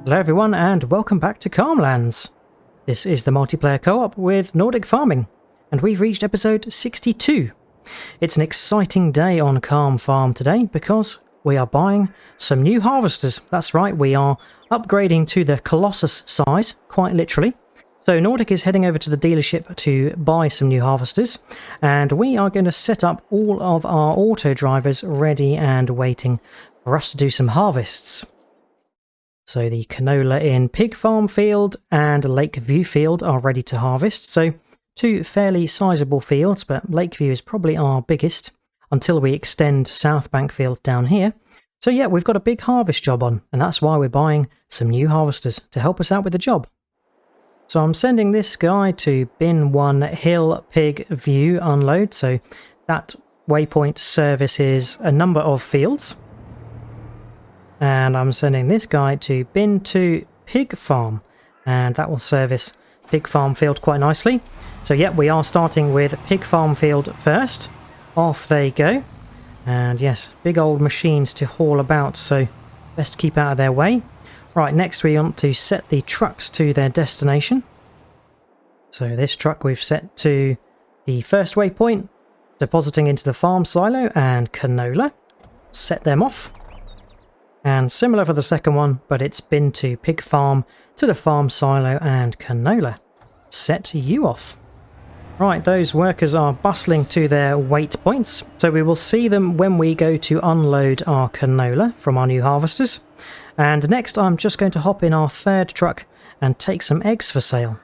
Hello everyone and welcome back to Calmlands. This is the multiplayer co-op with Nordic Farming, and we've reached episode 62. It's an exciting day on Calm Farm today because we are buying some new harvesters. That's right, we are upgrading to the Colossus size, quite literally. So Nordic is heading over to the dealership to buy some new harvesters, and we are going to set up all of our auto drivers ready and waiting for us to do some harvests. So the canola in Pig Farm Field and Lakeview Field are ready to harvest. So two fairly sizable fields, but Lakeview is probably our biggest until we extend Southbank Field down here. So yeah, we've got a big harvest job on, and that's why we're buying some new harvesters to help us out with the job. So I'm sending this guy to bin 1 Hill Pig View unload. So that waypoint services a number of fields. And I'm sending this guy to bin 2 Pig Farm, and that will service Pig Farm Field quite nicely. So yeah, we are starting with Pig Farm Field first. Off they go. And yes, big old machines to haul about, so best keep out of their way. Right, next we want to set the trucks to their destination. So this truck we've set to the first waypoint, depositing into the farm silo and canola. Set them off. And similar for the second one, but it's bin 2 Pig Farm to the farm silo and canola. Set you off. Right, those workers are bustling to their wait points, so we will see them when we go to unload our canola from our new harvesters. And next I'm just going to hop in our third truck and take some eggs for sale.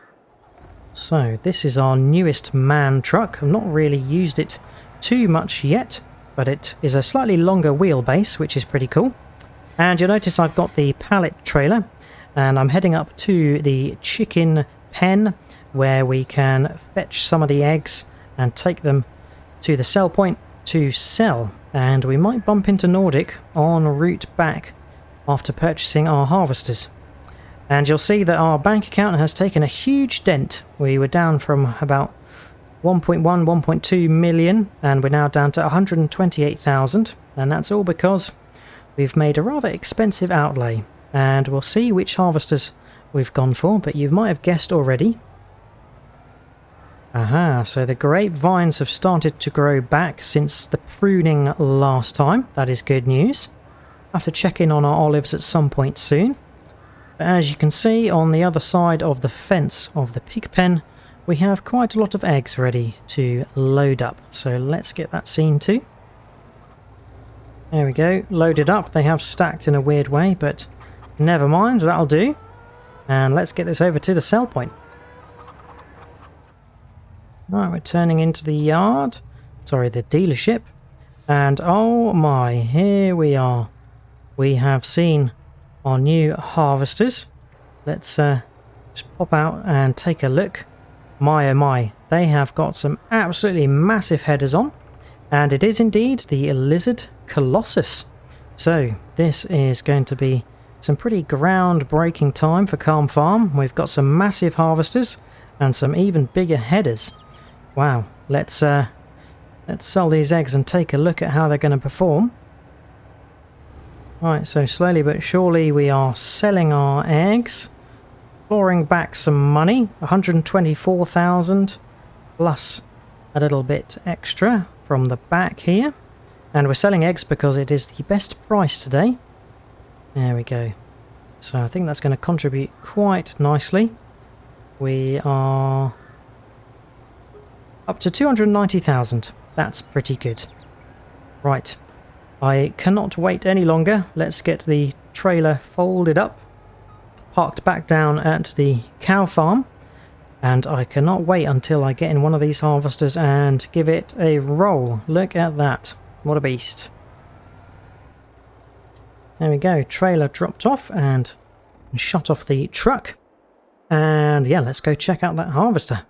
So this is our newest man truck. I've not really used it too much yet, but it is a slightly longer wheelbase, which is pretty cool. And you'll notice I've got the pallet trailer, and I'm heading up to the chicken pen where we can fetch some of the eggs and take them to the sell point to sell. And we might bump into Nordic en route back after purchasing our harvesters. And you'll see that our bank account has taken a huge dent. We were down from about 1.1, 1.2 million, and we're now down to 128,000, and that's all because we've made a rather expensive outlay, and we'll see which harvesters we've gone for, but you might have guessed already. Aha, so the grapevines have started to grow back since the pruning last time. That is good news. I'll have to check in on our olives at some point soon. But as you can see, on the other side of the fence of the pig pen, we have quite a lot of eggs ready to load up. So let's get that seen too. There we go, loaded up. They have stacked in a weird way, but never mind, that'll do. And let's get this over to the sell point. Right, we're turning into the yard. Sorry, the dealership. And oh my, here we are. We have seen our new harvesters. Let's just pop out and take a look. My oh my, they have got some absolutely massive headers on. And it is indeed the Lizard Colossus. So this is going to be some pretty groundbreaking time for Calm Farm. We've got some massive harvesters and some even bigger headers. Wow, let's sell these eggs and take a look at how they're going to perform. Right, so slowly but surely we are selling our eggs, clawing back some money, 124,000 plus a little bit extra from the back here. And we're selling eggs because it is the best price today. There we go. So I think that's going to contribute quite nicely. We are up to 290,000. That's pretty good. Right. I cannot wait any longer. Let's get the trailer folded up, parked back down at the cow farm. And I cannot wait until I get in one of these harvesters and give it a roll. Look at that. What a beast. There we go. Trailer dropped off and shut off the truck. And yeah, let's go check out that harvester.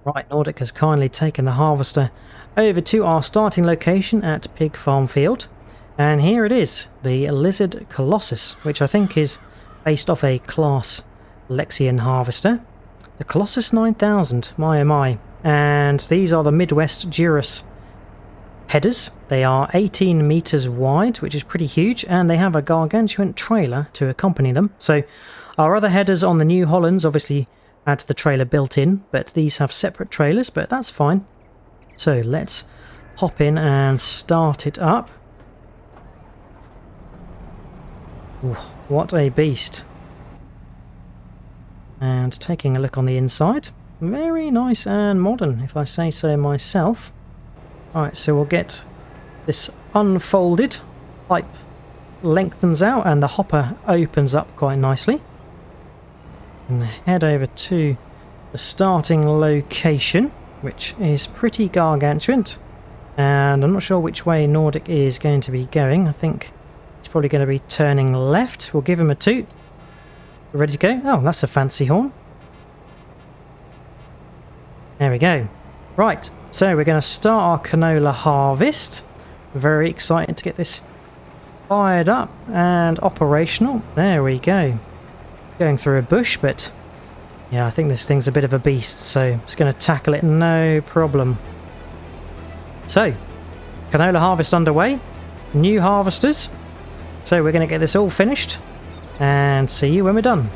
Right, Nordic has kindly taken the harvester over to our starting location at Pig Farm Field. And here it is, the Lizard Colossus, which I think is based off a class Lexian harvester. The Colossus 9000, my oh my. And these are the Midwest Duras headers. They are 18 meters wide, which is pretty huge, and they have a gargantuan trailer to accompany them. So our other headers on the New Hollands obviously had the trailer built in, but these have separate trailers, but that's fine. So let's hop in and start it up. Ooh, what a beast. And taking a look on the inside, very nice and modern, if I say so myself. Alright, so we'll get this unfolded, pipe lengthens out and the hopper opens up quite nicely. And head over to the starting location, which is pretty gargantuan. And I'm not sure which way Nordic is going to be going. I think he's probably going to be turning left. We'll give him a toot. Ready to go? Oh, that's a fancy horn. There we go. Right, so we're going to start our canola harvest. Very excited to get this fired up and operational. There we go. Going through a bush, but yeah, I think this thing's a bit of a beast, so I'm just going to tackle it no problem. So, canola harvest underway. New harvesters. So we're going to get this all finished and see you when we're done.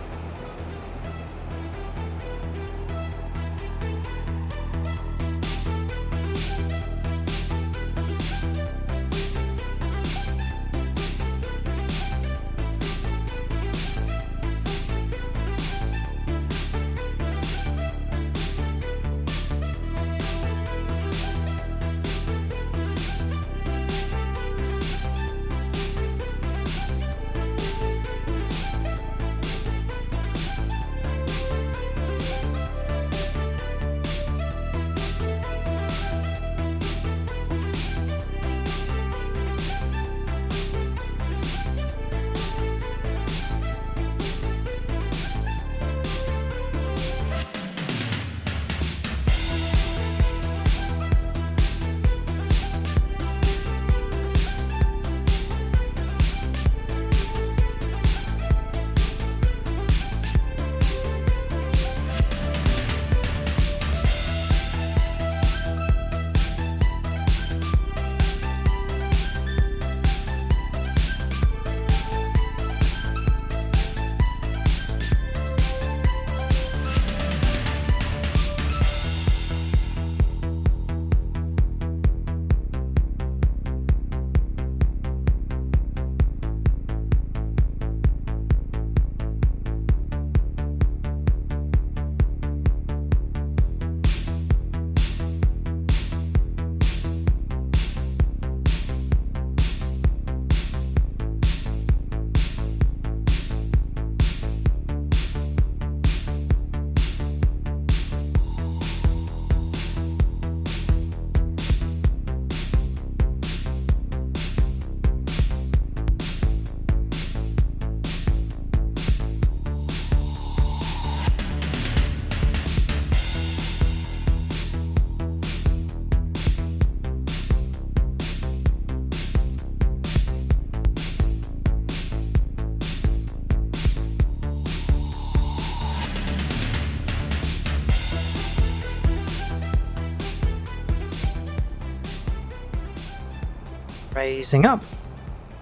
Raising up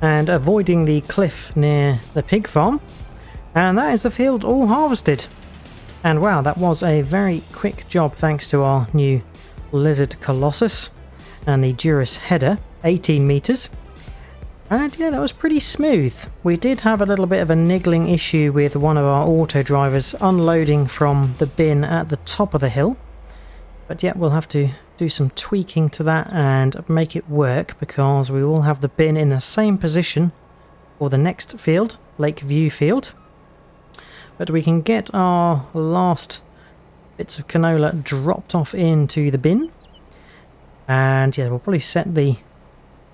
and avoiding the cliff near the pig farm, and that is the field all harvested. And wow, that was a very quick job thanks to our new Lizard Colossus and the Duras header, 18 meters. And yeah, that was pretty smooth. We did have a little bit of a niggling issue with one of our auto drivers unloading from the bin at the top of the hill, but yeah, we'll have to do some tweaking to that and make it work, because we will have the bin in the same position for the next field, Lakeview Field. But we can get our last bits of canola dropped off into the bin, and yeah, we'll probably set the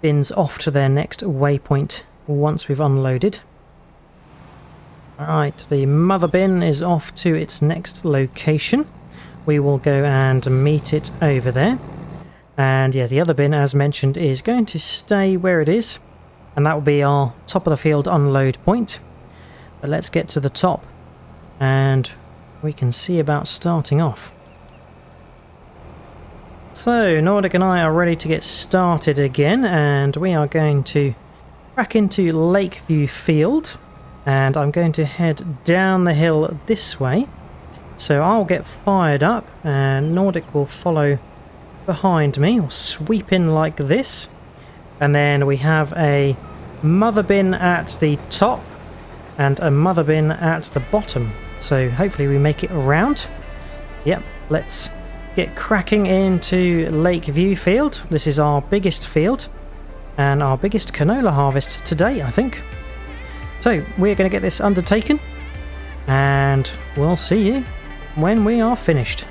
bins off to their next waypoint once we've unloaded. Alright, the mother bin is off to its next location. We will go and meet it over there. And yeah, the other bin, as mentioned, is going to stay where it is, and that will be our top of the field unload point. But let's get to the top and we can see about starting off. So, Nordic and I are ready to get started again, and we are going to crack into Lakeview Field, and I'm going to head down the hill this way. So I'll get fired up, and Nordic will follow behind me, or sweep in like this. And then we have a mother bin at the top, and a mother bin at the bottom. So hopefully we make it around. Yep, let's get cracking into Lakeview Field. This is our biggest field and our biggest canola harvest today, I think. So we're going to get this undertaken, and we'll see you when we are finished.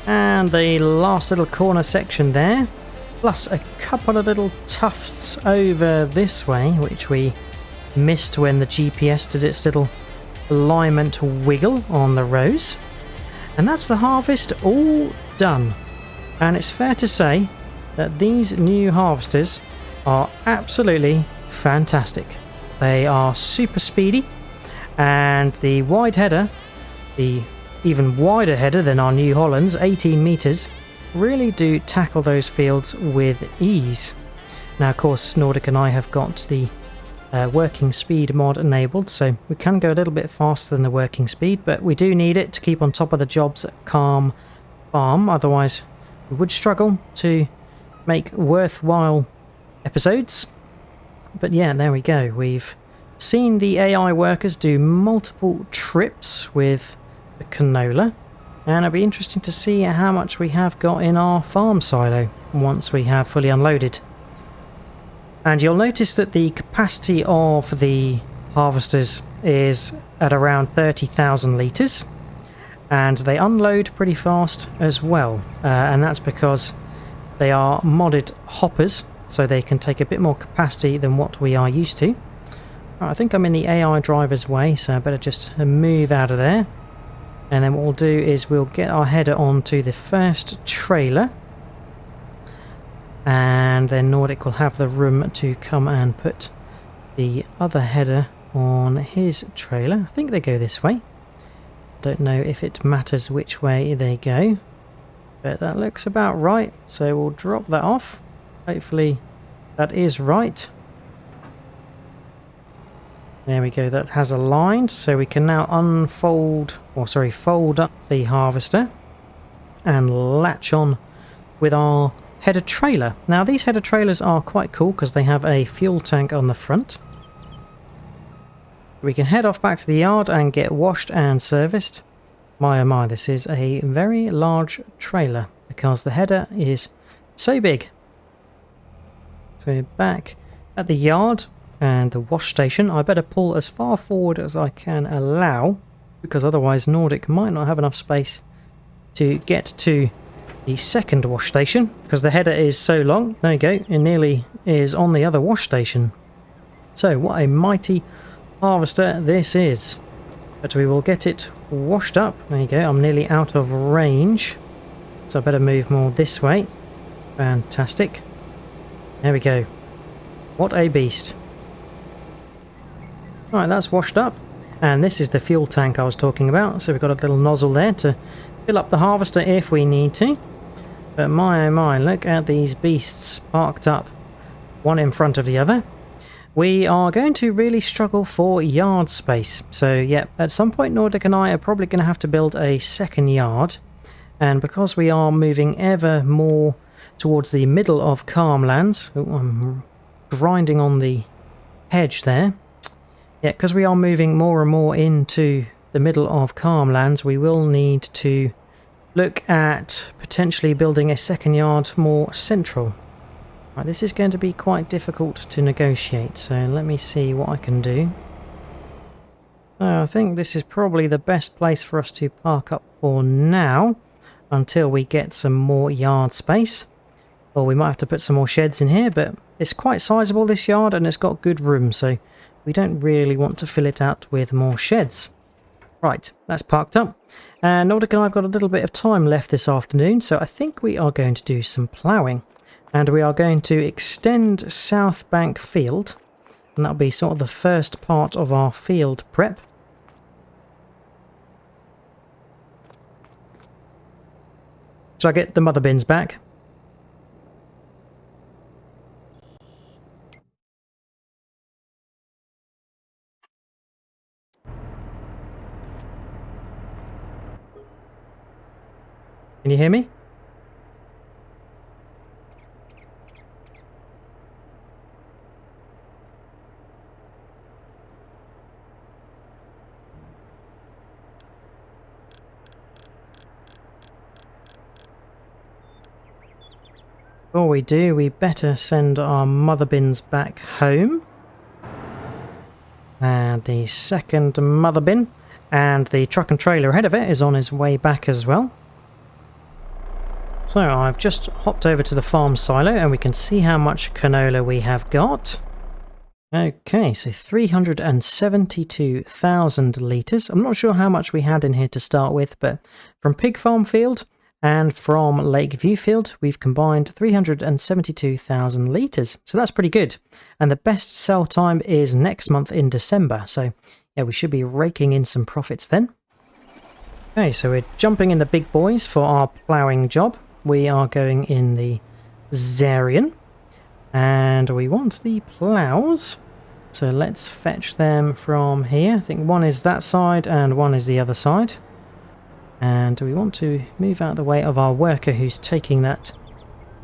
And the last little corner section there, plus a couple of little tufts over this way, which we missed when the GPS did its little alignment wiggle on the rows. And that's the harvest all done. And it's fair to say that these new harvesters are absolutely fantastic. They are super speedy, and the wide header, the even wider header than our New Hollands, 18 metres, really do tackle those fields with ease. Now of course Nordic and I have got the working speed mod enabled, so we can go a little bit faster than the working speed, but we do need it to keep on top of the jobs at Calm Farm, otherwise we would struggle to make worthwhile episodes. But yeah, there we go. We've seen the AI workers do multiple trips with the canola, and it'll be interesting to see how much we have got in our farm silo once we have fully unloaded. And you'll notice that the capacity of the harvesters is at around 30,000 litres, and they unload pretty fast as well, and that's because they are modded hoppers, so they can take a bit more capacity than what we are used to. Right, I think I'm in the AI driver's way, so I better just move out of there. And then what we'll do is we'll get our header onto the first trailer, and then Nordic will have the room to come and put the other header on his trailer. I think they go this way. Don't know if it matters which way they go, but that looks about right, so we'll drop that off. Hopefully that is right. There we go, that has aligned, so we can now fold up the harvester and latch on with our header trailer. Now these header trailers are quite cool because they have a fuel tank on the front. We can head off back to the yard and get washed and serviced. My oh my, this is a very large trailer because the header is so big. So we're back at the yard and the wash station. I better pull as far forward as I can allow, because otherwise Nordic might not have enough space to get to the second wash station, because the header is so long. There you go, it nearly is on the other wash station. So what a mighty harvester this is. But we will get it washed up. There you go, I'm nearly out of range, so I better move more this way. Fantastic. There we go. What a beast. Alright, that's washed up. And this is the fuel tank I was talking about. So we've got a little nozzle there to fill up the harvester if we need to. But my oh my, look at these beasts parked up, one in front of the other. We are going to really struggle for yard space. So yeah, at some point Nordic and I are probably going to have to build a second yard. And because we are moving ever more towards the middle of Calmlands, oh, I'm grinding on the hedge there. Yeah, because we are moving more and more into the middle of Calmlands, we will need to look at potentially building a second yard more central. Right, this is going to be quite difficult to negotiate, so let me see what I can do. I think this is probably the best place for us to park up for now, until we get some more yard space. Or we might have to put some more sheds in here, but it's quite sizable, this yard, and it's got good room, so we don't really want to fill it out with more sheds. Right, that's parked up. And Nordic and I have got a little bit of time left this afternoon, so I think we are going to do some ploughing. And we are going to extend Southbank Field, and that'll be sort of the first part of our field prep. Shall I get the mother bins back? Can you hear me? Before we do, we better send our mother bins back home. And the second mother bin, and the truck and trailer ahead of it is on his way back as well. So I've just hopped over to the farm silo and we can see how much canola we have got. Okay, so 372,000 litres. I'm not sure how much we had in here to start with, but from Pig Farm Field and from Lakeview Field, we've combined 372,000 litres. So that's pretty good. And the best sell time is next month in December. So yeah, we should be raking in some profits then. Okay, so we're jumping in the big boys for our ploughing job. We are going in the Zarian. And we want the ploughs So let's fetch them from here. I think one is that side and one is the other side. And we want to move out of the way of our worker who's taking that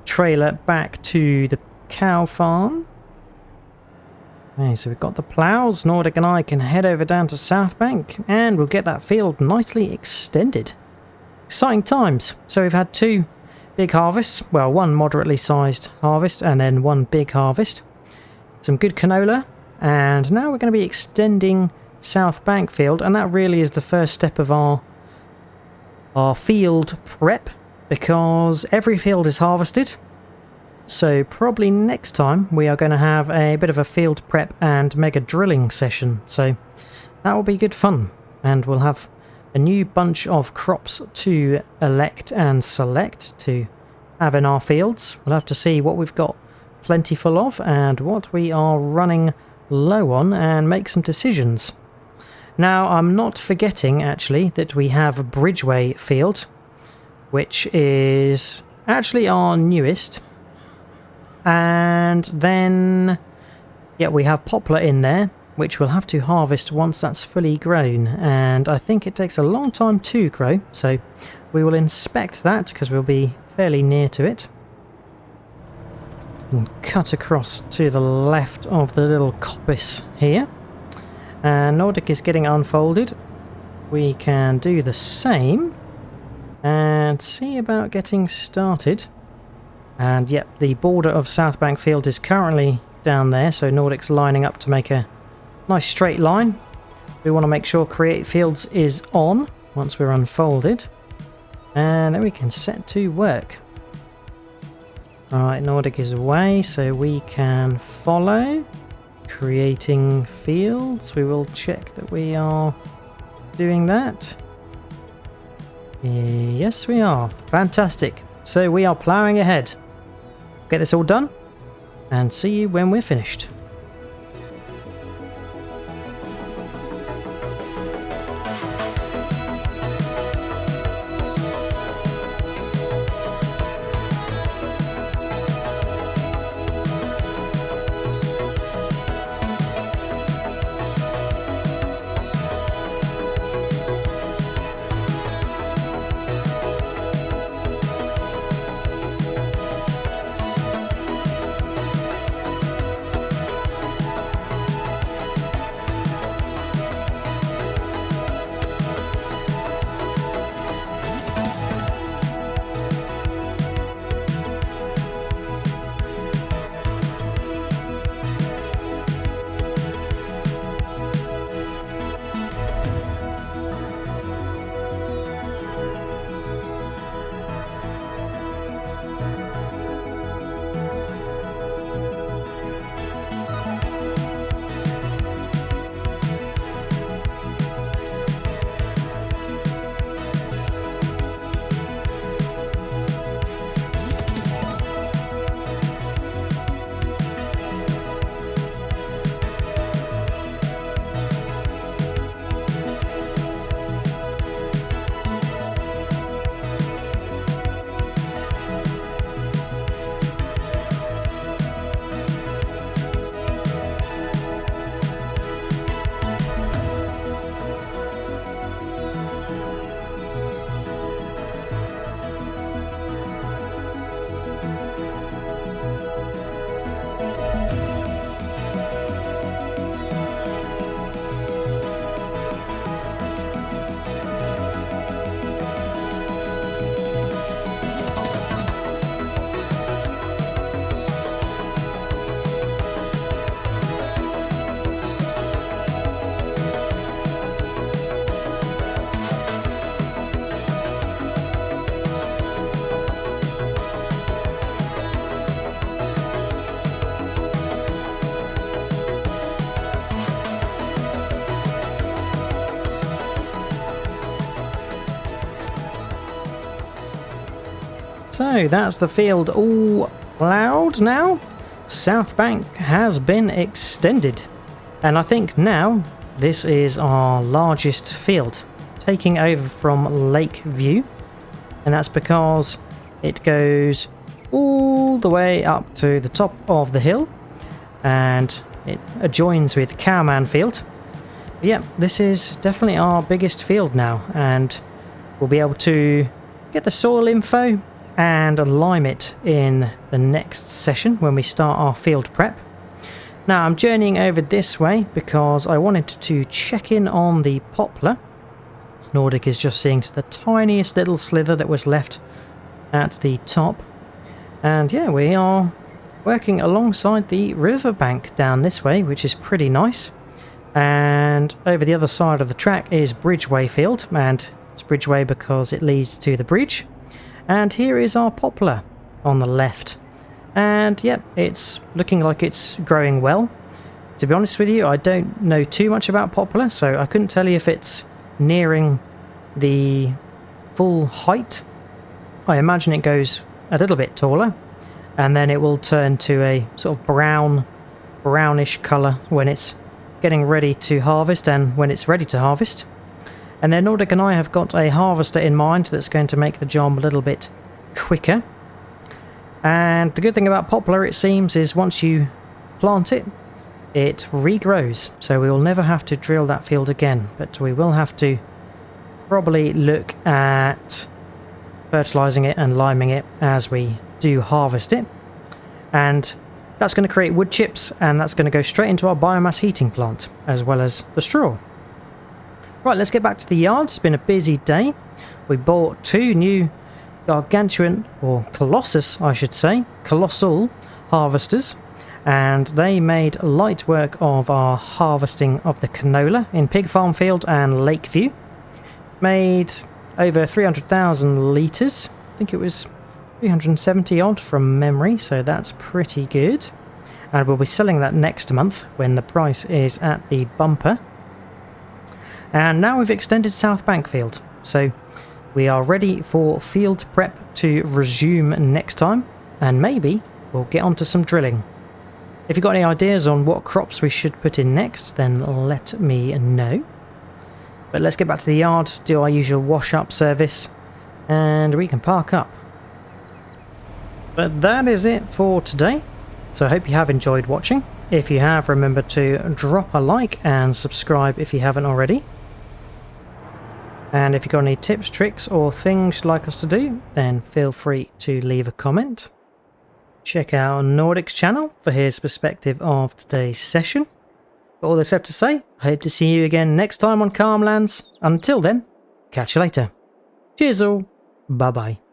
trailer back to the cow farm. Okay, so we've got the plows. Nordic and I can head over down to Southbank and we'll get that field nicely extended. Exciting times. So we've had 2 big harvests. Well, 1 moderately sized harvest and then 1 big harvest. Some good canola. And now we're going to be extending Southbank Field, and that really is the first step of our field prep, because every field is harvested. So probably next time we are going to have a bit of a field prep and mega drilling session. So that will be good fun, and we'll have a new bunch of crops to elect and select to have in our fields. We'll have to see what we've got plentiful of and what we are running low on and make some decisions. Now, I'm not forgetting actually that we have a Bridgeway field, which is actually our newest. And then, yeah, we have poplar in there, which we'll have to harvest once that's fully grown. And I think it takes a long time to grow, so we will inspect that because we'll be fairly near to it. And cut across to the left of the little coppice here. And Nordic is getting unfolded. We can do the same and see about getting started. And yep, the border of Southbank Field is currently down there, so Nordic's lining up to make a nice straight line. We want to make sure Create Fields is on once we're unfolded. And then we can set to work. Alright, Nordic is away, so we can follow. Creating fields. We will check that we are doing that. Yes, we are. Fantastic. So we are ploughing ahead. Get this all done and see you when we're finished. So that's the field all ploughed now. Southbank has been extended. And I think now this is our largest field, taking over from Lakeview. And that's because it goes all the way up to the top of the hill. And It adjoins with Cowman Field. But yeah, this is definitely our biggest field now, and we'll be able to get the soil info and lime it in the next session when we start our field prep. Now I'm journeying over this way because I wanted to check in on the poplar. Nordic is just seeing to the tiniest little slither that was left at the top. And yeah, we are working alongside the riverbank down this way, which is pretty nice. And over the other side of the track is Bridgeway Field, and it's Bridgeway because it leads to the bridge. And here is our poplar on the left. And yep, it's looking like it's growing well. To be honest with you, I don't know too much about poplar, so I couldn't tell you if it's nearing the full height. I imagine it goes a little bit taller, and then it will turn to a sort of brownish colour when it's getting ready to harvest and when it's ready to harvest. And then Nordic and I have got a harvester in mind that's going to make the job a little bit quicker. And the good thing about poplar, it seems, is once you plant it, it regrows. So we will never have to drill that field again, but we will have to probably look at fertilising it and liming it as we do harvest it. And that's going to create wood chips, and that's going to go straight into our biomass heating plant, as well as the straw. Right, let's get back to the yard. It's been a busy day. We bought 2 new gargantuan, or Colossus I should say, colossal harvesters, and they made light work of our harvesting of the canola in Pig Farm Field and Lakeview. Made over 300,000 litres. I think it was 370 odd from memory, so that's pretty good. And we'll be selling that next month when the price is at the bumper. And now we've extended Southbank Field, so we are ready for field prep to resume next time, and maybe we'll get onto some drilling. If you've got any ideas on what crops we should put in next, then let me know. But let's get back to the yard, do our usual wash-up service, and we can park up. But that is it for today, so I hope you have enjoyed watching. If you have, remember to drop a like and subscribe if you haven't already. And if you've got any tips, tricks, or things you'd like us to do, then feel free to leave a comment. Check out Nordic's channel for his perspective of today's session. But all that's left to say, I hope to see you again next time on Calmlands. Until then, catch you later. Cheers all, bye bye.